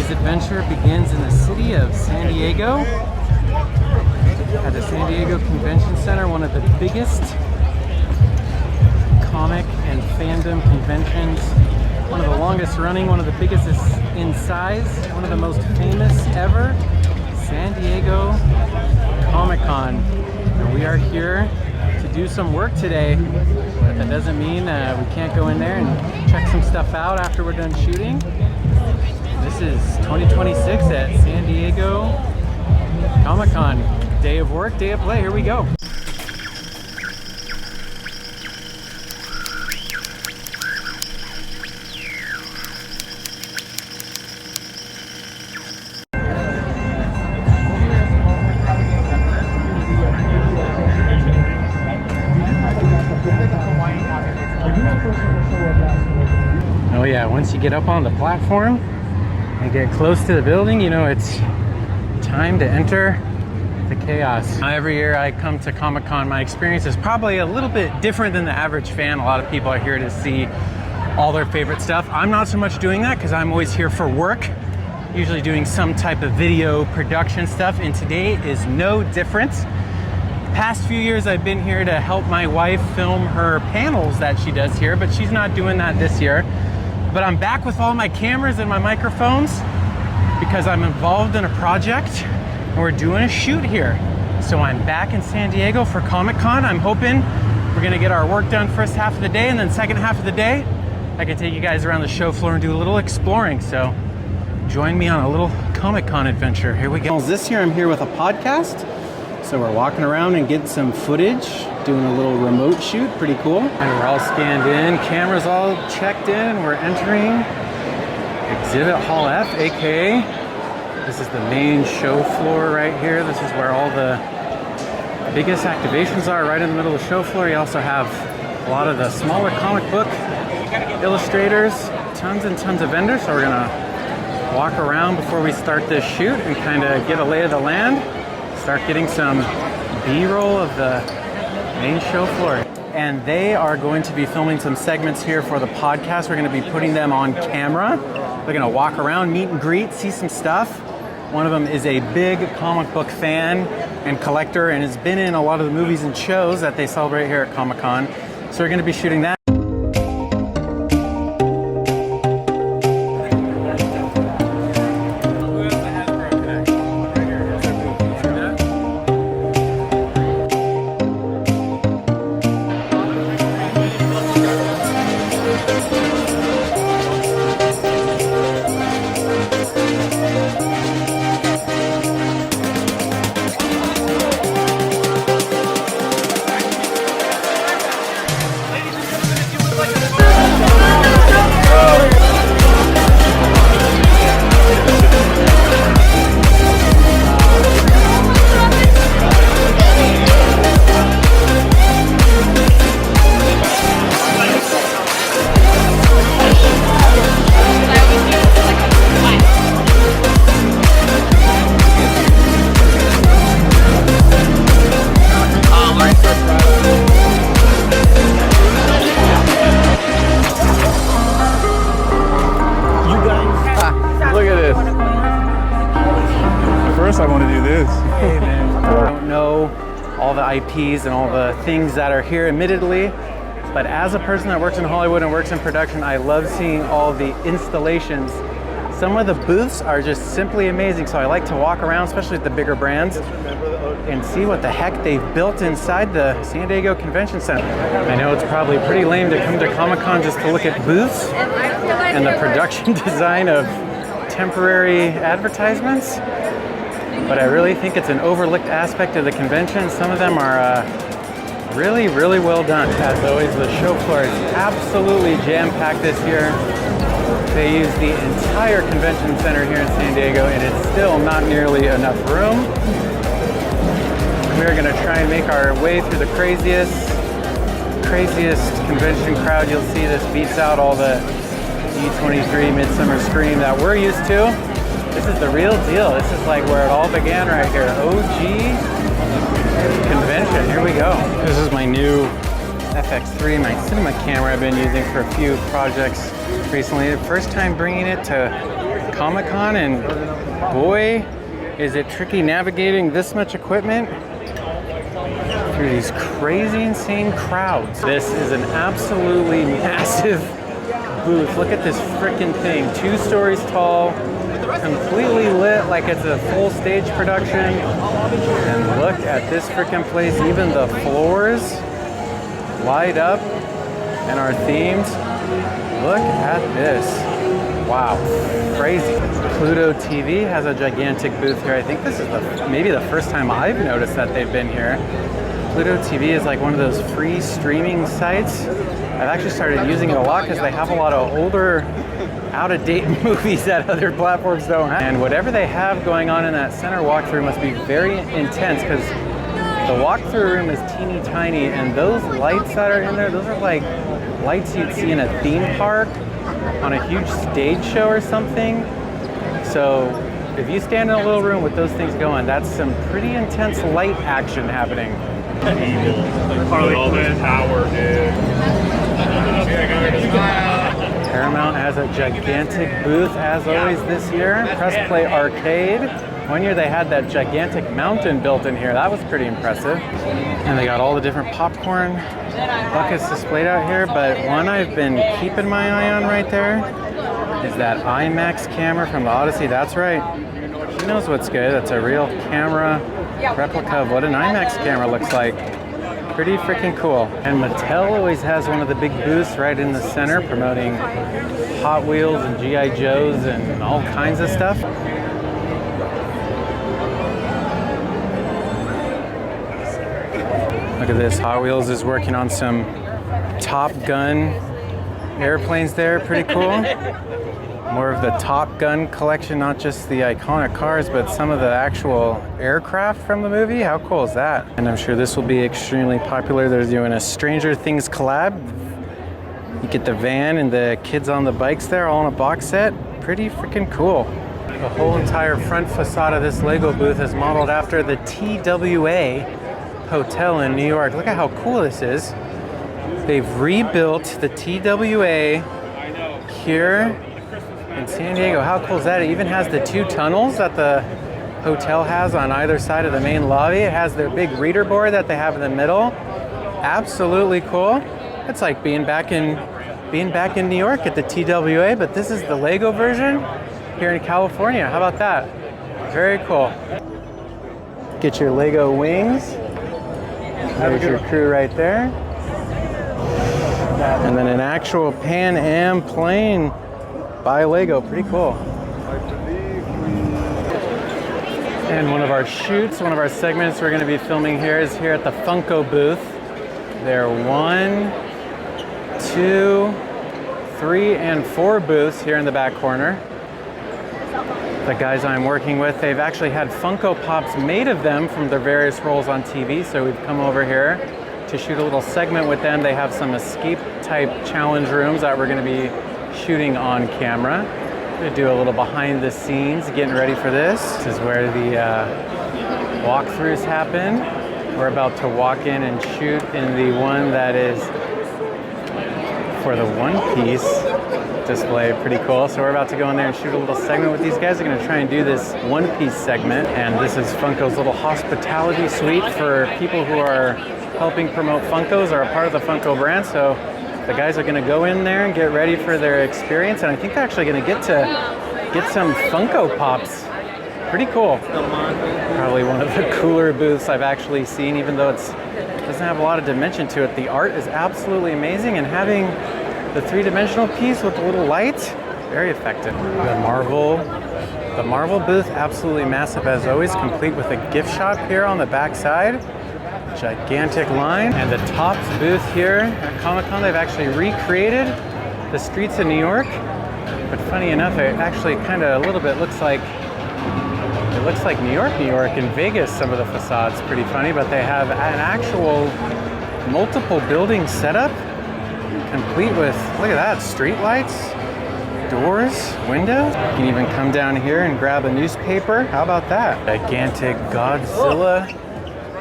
Today's adventure begins in the city of San Diego at the San Diego Convention Center, one of the biggest comic and fandom conventions, one of the longest running, one of the biggest in size, one of the most famous ever, San Diego Comic-Con. And we are here to do some work today, but that doesn't mean we can't go in there and check some stuff out after we're done shooting. This is 2026 at San Diego Comic-Con. Day of work, day of play, here we go. Oh yeah, once you get up on the platform and get close to the building, you know it's time to enter the chaos. Every year I come to Comic-Con, my experience is probably a little bit different than the average fan. A lot of people are here to see all their favorite stuff. I'm not so much doing that because I'm always here for work, usually doing some type of video production stuff, and today is no different. Past few years I've been here to help my wife film her panels that she does here, but she's not doing that this year. But I'm back with all my cameras and my microphones because I'm involved in a project and we're doing a shoot here. So I'm back in San Diego for Comic-Con. I'm hoping we're gonna get our work done first half of the day, and then second half of the day I can take you guys around the show floor and do a little exploring. So join me on a little Comic-Con adventure. Here we go. This year I'm here with a podcast. So we're walking around and getting some footage, doing a little remote shoot, pretty cool. And we're all scanned in, cameras all checked in, we're entering Exhibit Hall F, aka this is the main show floor right here. This is where all the biggest activations are, right in the middle of the show floor. You also have a lot of the smaller comic book illustrators, tons and tons of vendors. So we're gonna walk around before we start this shoot and kind of get a lay of the land. Start getting some B-roll of the main show floor. And they are going to be filming some segments here for the podcast. We're going to be putting them on camera. We're going to walk around, meet and greet, see some stuff. One of them is a big comic book fan and collector and has been in a lot of the movies and shows that they celebrate here at Comic-Con. So we're going to be shooting that. IPs and all the things that are here, admittedly, but as a person that works in Hollywood and works in production, I love seeing all the installations. Some of the booths are just simply amazing, so I like to walk around, especially with the bigger brands, and see what the heck they've built inside the San Diego Convention Center. I know it's probably pretty lame to come to Comic-Con just to look at booths and the production design of temporary advertisements, but I really think it's an overlooked aspect of the convention. Some of them are really, really well done. As always, the show floor is absolutely jam-packed this year. They use the entire convention center here in San Diego, and it's still not nearly enough room. We're gonna try and make our way through the craziest convention crowd you'll see. This beats out all the D23 Midsummer Scream that we're used to. This is the real deal. This is like where it all began right here. OG convention, here we go. This is my new FX3, my cinema camera I've been using for a few projects recently. First time bringing it to Comic-Con, and boy, is it tricky navigating this much equipment through these crazy, insane crowds. This is an absolutely massive booth. Look at this freaking thing, 2 stories tall, completely lit like it's a full stage production. And look at this freaking place. Even the floors light up and are themed. Look at this. Wow, crazy. Pluto TV has a gigantic booth here. I think this is maybe the first time I've noticed that they've been here. Pluto TV is like one of those free streaming sites. I've actually started using it a lot because they have a lot of older, out-of-date movies that other platforms don't have. And whatever they have going on in that center walkthrough must be very intense, because the walkthrough room is teeny tiny, and those lights that are in there, those are like lights you'd see in a theme park on a huge stage show or something. So if you stand in a little room with those things going, that's some pretty intense light action happening. Marley Tower, dude. Paramount has a gigantic booth as always this year. Press Play Arcade. One year they had that gigantic mountain built in here. That was pretty impressive. And they got all the different popcorn buckets displayed out here, but one I've been keeping my eye on right there is that IMAX camera from the Odyssey. That's right. She knows what's good. That's a real camera replica of what an IMAX camera looks like. Pretty freaking cool. And Mattel always has one of the big booths right in the center promoting Hot Wheels and G.I. Joes and all kinds of stuff. Look at this. Hot Wheels is working on some Top Gun airplanes there. Pretty cool. More of the Top Gun collection, not just the iconic cars, but some of the actual aircraft from the movie. How cool is that? And I'm sure this will be extremely popular. They're doing a Stranger Things collab. You get the van and the kids on the bikes there, all in a box set. Pretty freaking cool. The whole entire front facade of this Lego booth is modeled after the TWA Hotel in New York. Look at how cool this is. They've rebuilt the TWA here in San Diego. How cool is that? It even has the 2 tunnels that the hotel has on either side of the main lobby. It has their big reader board that they have in the middle. Absolutely cool. It's like being back in New York at the TWA, but this is the Lego version here in California. How about that? Very cool. Get your Lego wings. There's your crew right there. And then an actual Pan Am plane by Lego. Pretty cool. And one of our shoots, one of our segments we're going to be filming here is here at the Funko booth. There are 1, 2, 3, and 4 booths here in the back corner. The guys I'm working with, they've actually had Funko Pops made of them from their various roles on TV, so we've come over here to shoot a little segment with them. They have some escape type challenge rooms that we're going to be shooting on camera. We're going to do a little behind the scenes, getting ready for this. This is where the walkthroughs happen. We're about to walk in and shoot in the one that is for the One Piece display. Pretty cool. So we're about to go in there and shoot a little segment with these guys. They're going to try and do this One Piece segment. And this is Funko's little hospitality suite for people who are helping promote Funkos or a part of the Funko brand. So the guys are going to go in there and get ready for their experience. And I think they're actually going to get some Funko Pops. Pretty cool. Probably one of the cooler booths I've actually seen, even though it doesn't have a lot of dimension to it. The art is absolutely amazing, and having the 3-dimensional piece with the little lights, very effective. The Marvel booth, absolutely massive as always, complete with a gift shop here on the back side. Gigantic line. And the Topps booth here at Comic-Con, they've actually recreated the streets of New York. But funny enough, it actually kind of a little bit looks like New York and Vegas. Some of the facades pretty funny, but they have an actual multiple building setup, complete with, look at that, street lights, doors, windows. You can even come down here and grab a newspaper. How about that? Gigantic Godzilla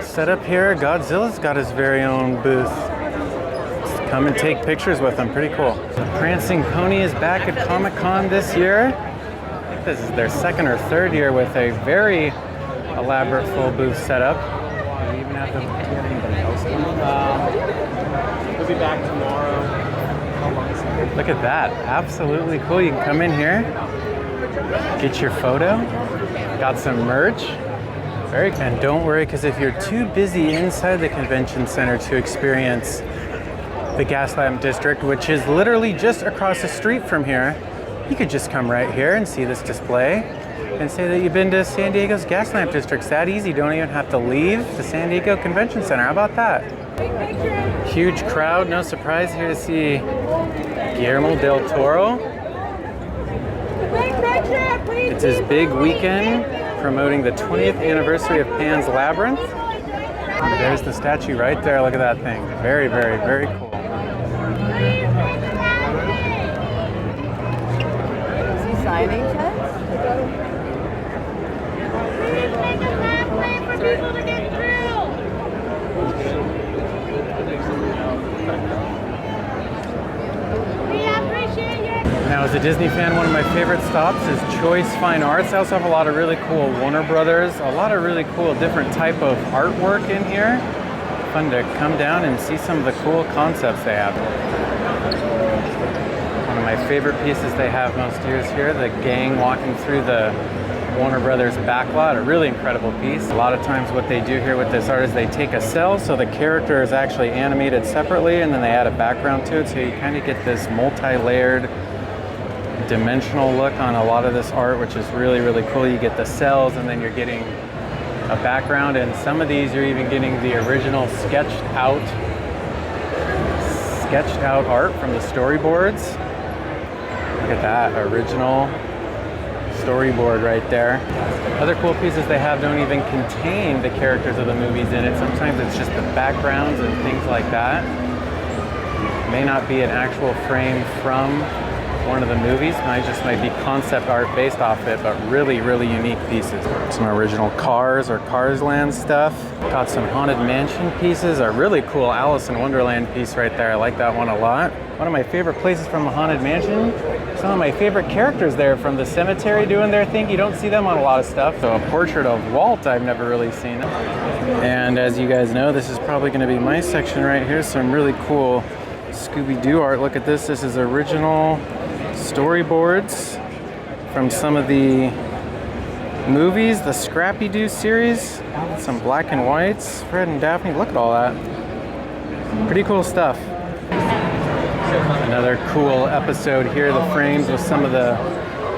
setup here. Godzilla's got his very own booth. Just come and take pictures with him. Pretty cool. The Prancing Pony is back at Comic-Con this year. This is their second or third year with a very elaborate full booth setup. Do you even have anybody else coming? We'll be back tomorrow. Look at that. Absolutely cool. You can come in here, get your photo. Got some merch. Very cool. And don't worry, because if you're too busy inside the convention center to experience the Gaslamp district, which is literally just across the street from here, you could just come right here and see this display and say that you've been to San Diego's Gaslamp district. It's that easy. Don't even have to leave the San Diego Convention Center. How about that? Huge crowd. No surprise here to see Guillermo del Toro. It's his big weekend promoting the 20th anniversary of Pan's Labyrinth. There's the statue right there. Look at that thing. Very, very, very cool. Is he signing checks? Please make a pathway for people to get through. We appreciate you. Now, as a Disney fan, one of my favorite stops is Choice Fine Arts. They also have a lot of really cool Warner Brothers, a lot of really cool different type of artwork in here. Fun to come down and see some of the cool concepts they have. One of my favorite pieces they have most years here, the gang walking through the Warner Brothers backlot, a really incredible piece. A lot of times what they do here with this art is they take a cell, so the character is actually animated separately, and then they add a background to it, so you kind of get this multi-layered dimensional look on a lot of this art, which is really, really cool. You get the cells, and then you're getting a background, and some of these you're even getting the original sketched out art from the storyboards. Look at that original storyboard right there. Other cool pieces they have don't even contain the characters of the movies in it. Sometimes it's just the backgrounds and things like that. May not be an actual frame from one of the movies. Might be concept art based off it, but really, really unique pieces. Some original Cars or Cars Land stuff. Got some Haunted Mansion pieces. A really cool Alice in Wonderland piece right there. I like that one a lot. One of my favorite places from a Haunted Mansion. Some of my favorite characters there from the cemetery doing their thing. You don't see them on a lot of stuff. So a portrait of Walt I've never really seen. And as you guys know, this is probably going to be my section right here. Some really cool Scooby-Doo art. Look at this. This is original storyboards from some of the movies, the Scrappy-Doo series. Some black and whites. Fred and Daphne. Look at all that. Pretty cool stuff. Another cool episode here, the frames with some of the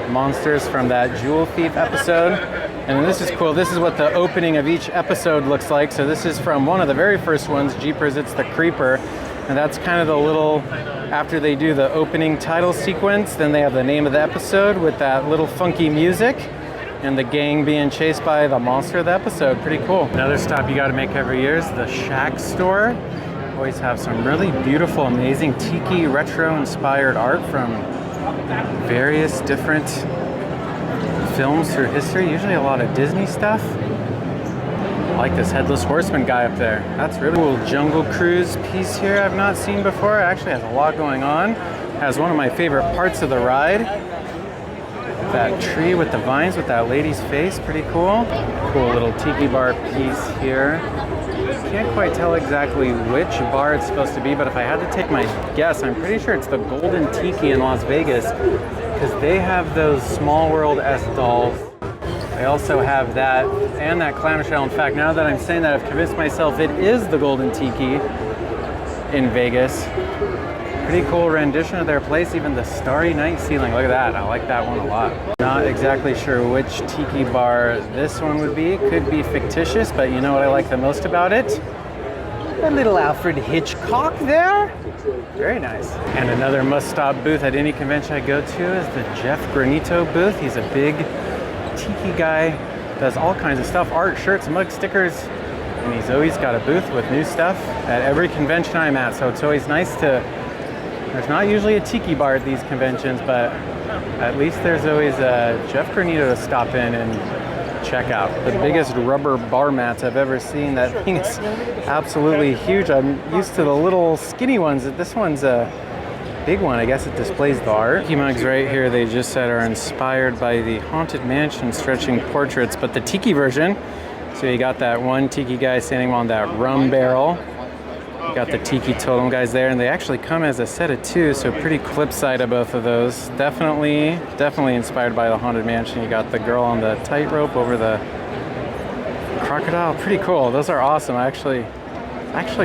monsters from that Jewel Thief episode. And this is cool. This is what the opening of each episode looks like. So this is from one of the very first ones, Jeepers, It's the Creeper. And that's kind of the little, after they do the opening title sequence, then they have the name of the episode with that little funky music and the gang being chased by the monster of the episode. Pretty cool. Another stop you got to make every year is the Shack store. Always have some really beautiful, amazing tiki retro-inspired art from various different films through history. Usually a lot of Disney stuff. I like this Headless Horseman guy up there. That's really cool. Jungle Cruise piece here I've not seen before. It actually has a lot going on. Has one of my favorite parts of the ride. That tree with the vines with that lady's face. Pretty cool. Cool little tiki bar piece here. Can't quite tell exactly which bar it's supposed to be, but if I had to take my guess, I'm pretty sure it's the Golden Tiki in Las Vegas, because they have those Small World S dolls. They also have that and that clamshell. In fact, now that I'm saying that, I've convinced myself it is the Golden Tiki in Vegas. Pretty cool rendition of their place, even the Starry Night ceiling. Look at that, I like that one a lot. Not exactly sure which tiki bar this one would be. It could be fictitious, but you know what I like the most about it? A little Alfred Hitchcock there. Very nice. And another must-stop booth at any convention I go to is the Jeff Granito booth. He's a big tiki guy, does all kinds of stuff, art, shirts, mug stickers, and he's always got a booth with new stuff at every convention I'm at. So it's always nice to, there's not usually a tiki bar at these conventions, but at least there's always a Jeff Granito to stop in and check out. The biggest rubber bar mats I've ever seen. That thing is absolutely huge. I'm used to the little skinny ones. This one's big one. I guess it displays the art. Tiki mugs right here, they just said are inspired by the Haunted Mansion stretching portraits, but the tiki version. So you got that one tiki guy standing on that rum barrel. You got the tiki totem guys there, and they actually come as a set of two, so pretty flip side of both of those. Definitely inspired by the Haunted Mansion. You got the girl on the tightrope over the crocodile. Pretty cool. Those are awesome. I actually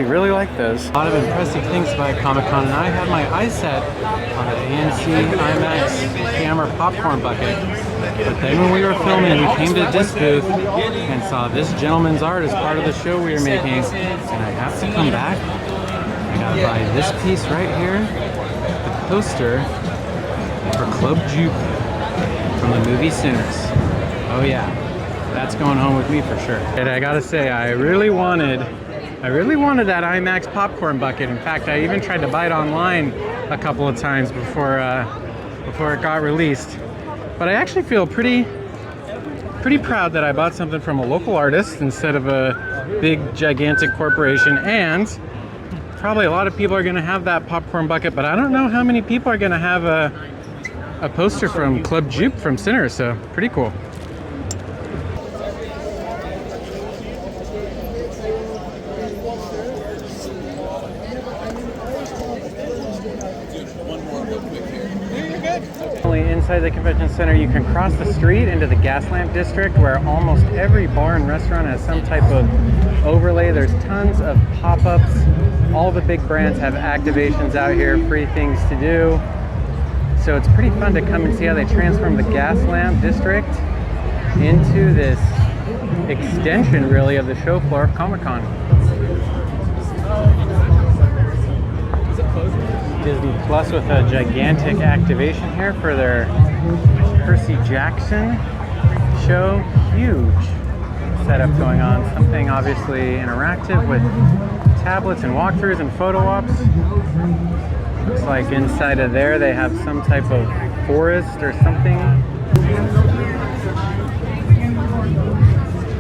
really like those. A lot of impressive things by Comic-Con, and I had my eyes set on an ANC IMAX camera popcorn bucket. But then when we were filming, we came to this booth and saw this gentleman's art as part of the show we were making, and I have to come back. I gotta buy this piece right here, the poster for Club Jupe from the movie Sinners. Oh yeah, that's going home with me for sure. And I gotta say, I really wanted that IMAX popcorn bucket. In fact, I even tried to buy it online a couple of times before it got released. But I actually feel pretty proud that I bought something from a local artist instead of a big, gigantic corporation. And probably a lot of people are gonna have that popcorn bucket, but I don't know how many people are gonna have a poster from Club Jupe from Sinners, so pretty cool. Inside the convention center, you can cross the street into the Gaslamp district, where almost every bar and restaurant has some type of overlay. There's tons of pop-ups. All the big brands have activations out here, free things to do. So it's pretty fun to come and see how they transform the Gaslamp district into this extension, really, of the show floor of Comic-Con. Disney Plus with a gigantic activation here for their Percy Jackson show. Huge setup going on. Something obviously interactive with tablets and walkthroughs and photo ops. Looks like inside of there they have some type of forest or something.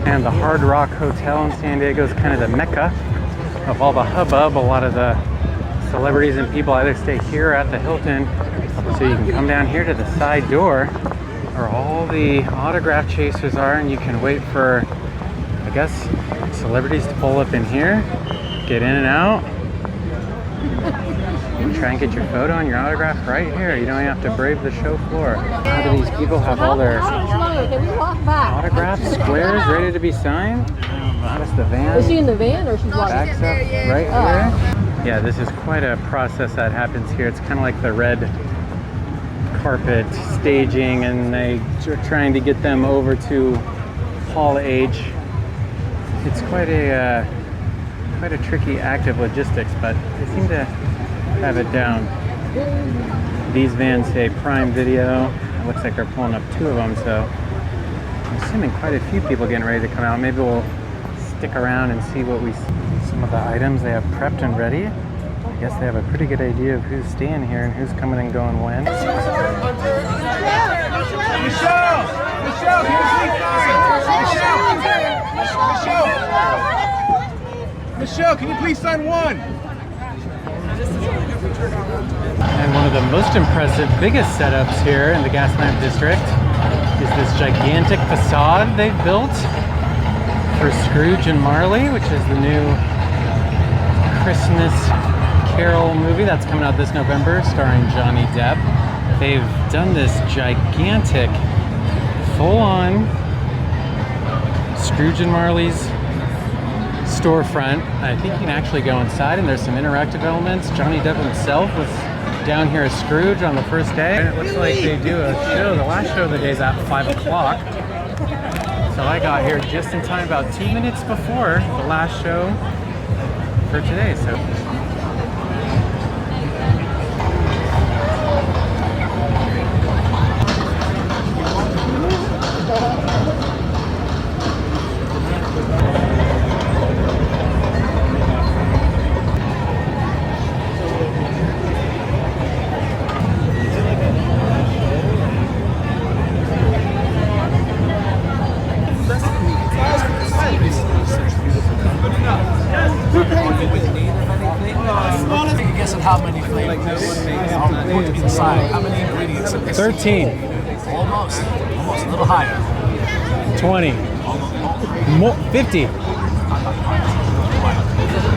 And the Hard Rock Hotel in San Diego is kind of the mecca of all the hubbub. A lot of the celebrities and people either stay here at the Hilton, so you can come down here to the side door where all the autograph chasers are, and you can wait for, I guess, celebrities to pull up in here, get in and out, and try and get your photo and your autograph right here. You don't have to brave the show floor. How do these people have all their autograph squares ready to be signed? Notice the van. Is she in the van or she's walking? Backs up right here. Yeah, this is quite a process that happens here. It's kind of like the red carpet staging, and they are trying to get them over to Hall H. It's quite a tricky act of logistics, but they seem to have it down. These vans say Prime Video. It looks like they're pulling up two of them, so I'm assuming quite a few people getting ready to come out. Maybe we'll stick around and see what we see. Some of the items they have prepped and ready. I guess they have a pretty good idea of who's staying here and who's coming and going when. Michelle, can you please sign? Michelle, can you please sign one? And one of the most impressive, biggest setups here in the Gaslamp district is this gigantic facade they've built for Scrooge and Marley, which is the new Christmas Carol movie that's coming out this November, starring Johnny Depp. They've done this gigantic, full-on Scrooge and Marley's storefront. I think you can actually go inside, and there's some interactive elements. Johnny Depp himself was down here as Scrooge on the first day. And it looks like they do a show. The last show of the day is at 5 o'clock. So I got here just in time, about 2 minutes before the last show for today. So inside? How many ingredients in this? 13, Almost. Almost. A little higher. 20, 50,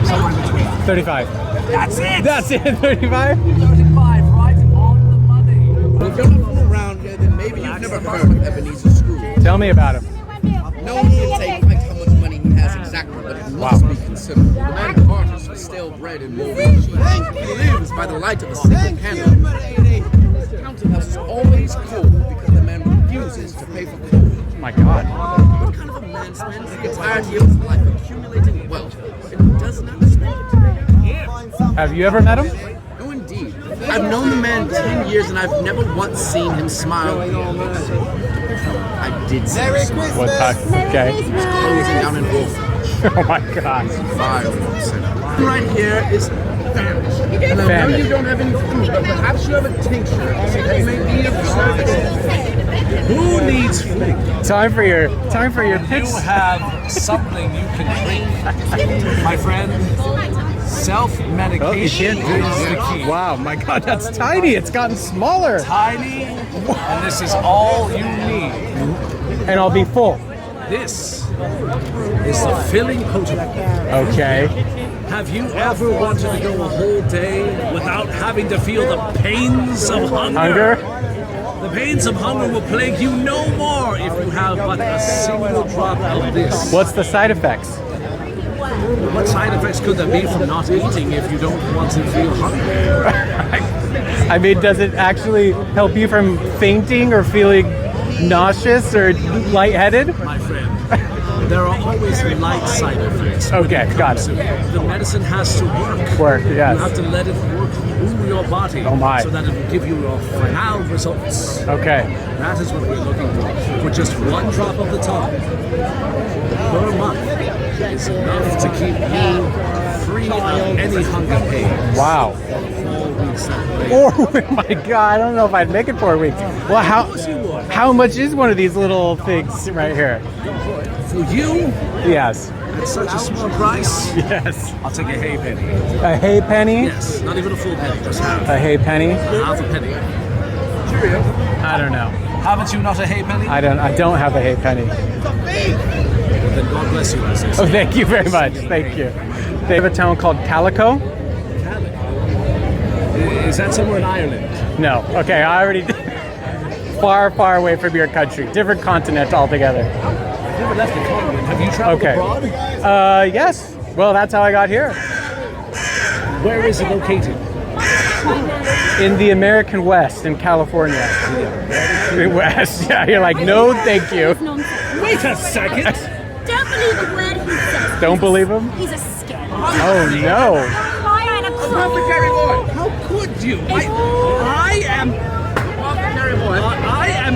Somewhere in between. 35. That's it! That's it, 35? 35, right on the money. If you're not from around here, then maybe you've never heard of Ebenezer Scrooge. Tell me about him. No one can say quite how much money he has exactly, but it must be considerable. The man barters for stale bread and moving sheets. He lives by the light of a single candle. His counting house is always cold because the man refuses to pay for coal. My God. What kind of a man spends the entirety of his life accumulating wealth and does not spend it? Have you ever met him? No, indeed. I've known the man 10 years and I've never once seen him smile. I did see him smile. What time? Okay. Closing down an orphanage. Oh my God. Right here is famished. And I know Famished. you don't have any food, but perhaps you have a tincture that may be of service. Who needs food? Time for your You picks. have something you can drink, my friend. Self-medication is the key. Wow, my God, that's tiny. It's gotten smaller. Tiny, and this is all you need. And I'll be full. This is the filling potion. Okay. Have you ever wanted to go a whole day without having to feel the pains of hunger? Hunger? The pains of hunger will plague you no more if you have but a single drop of this. What's the side effects? What side effects could there be from not eating if you don't want to feel hungry? I mean, does it actually help you from fainting or feeling nauseous or lightheaded? My friend, there are always light side effects. when Okay, it got comes it. to- The medicine has to work. Work, yes. You have to let it work through your body Oh my. so that it will give you your final results. Okay. That is what we're looking for. With just one drop of the tongue per month is enough to keep you free of any hunger pains. Wow. 4 weeks that way. 4 weeks. My God, I don't know if I'd make it 4 weeks. Well, how much is one of these little things right here? For you, Yes. at such a small price, Yes. I'll take a hay penny. A hay penny? Yes, not even a full penny, just half. A hay penny? Half a penny. I don't know. Haven't you not a hay penny? I don't have a hay penny. Then God bless you, as they say. Oh, thank you very much. Thank you. They have a town called Calico? Is that somewhere in Ireland? No. Okay, I already did. Far, far away from your country. Different continent altogether. I've never left the continent. Have you traveled Okay. abroad? Yes. Well, that's how I got here. Where is it located? In the American West, in California. West. Yeah, you're like, no, thank you. Wait a second! Don't believe a word he says. Don't believe him? He's a scam. Oh, no. Liar and a crook. How could you? I am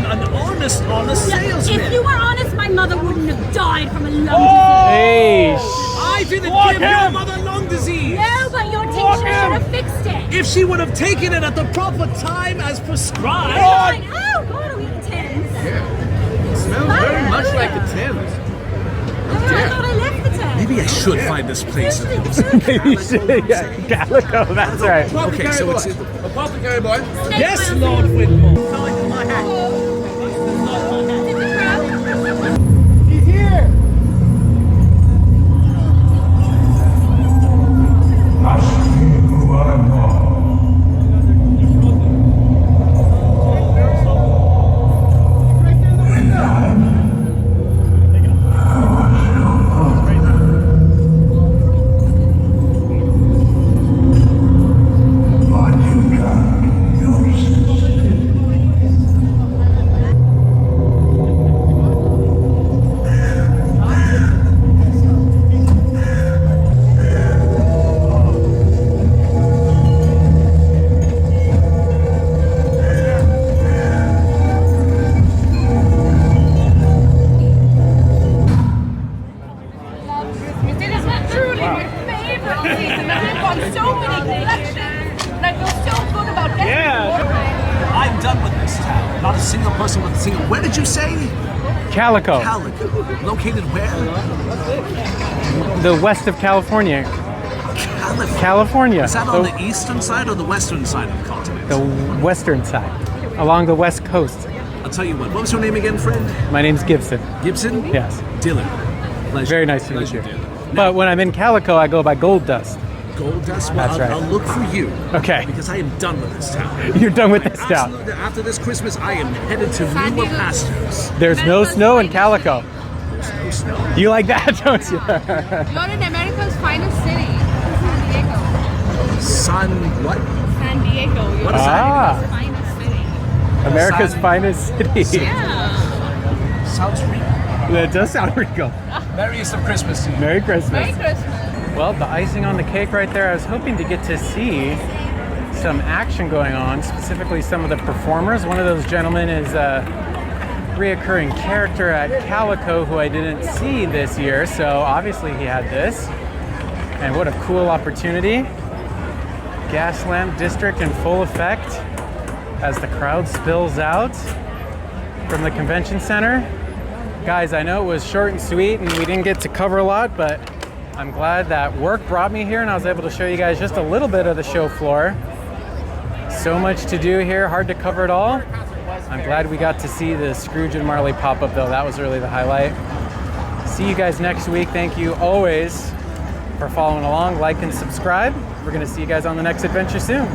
an honest salesman. If you were honest, my mother wouldn't have died from a lung Hey, I didn't give your mother lung disease. disease. No, but your tincture should have fixed it. If she would have taken it at the proper time as prescribed. Like, oh, God, are we in Thames? Smells very much like the Thames. Oh, I thought I left the Thames. Maybe I should find this place. maybe you should. Yeah, Calico, that's right. Okay, so it's Apothecary boy. yes, Lord Whitmore. He's here. It is truly my favorite season. I've got so many collections, and I feel so good about that. I'm done with this town. Not a single person with a single. Where did you say? Calico, Calico. Located where? the west of California. California. California. Is that on the eastern side or the western side of the continent? The western side, along the west coast. I'll tell you what was your name again, friend? My name's Gibson. Gibson? Yes. Dylan. Pleasure. Very nice to meet Pleasure, you. Dylan. But when I'm in Calico, I go by Gold Dust. Gold Dust? Well, That's right. I'll look for you. Okay. Because I am done with this town. You're done with this town. Absolutely. After this Christmas, I am headed to newer pastures. There's no snow in Calico. There's no snow. You like that, don't you? You're in America's finest city, San Diego. Sun, what? San Diego. You're What is Ah. America's finest city. America's San- finest city. Yeah. Sounds real. That does sound regal. Merriest of Christmas to you. Merry Christmas. Merry Christmas. Well, the icing on the cake right there, I was hoping to get to see some action going on, specifically some of the performers. One of those gentlemen is a reoccurring character at Calico who I didn't see this year, so obviously he had this. And what a cool opportunity. Gaslamp District in full effect as the crowd spills out from the convention center. Guys, I know it was short and sweet and we didn't get to cover a lot, but I'm glad that work brought me here and I was able to show you guys just a little bit of the show floor. So much to do here, hard to cover it all. I'm glad we got to see the Scrooge and Marley pop up though. That was really the highlight. See you guys next week. Thank you always for following along. Like and subscribe. We're gonna see you guys on the next adventure soon.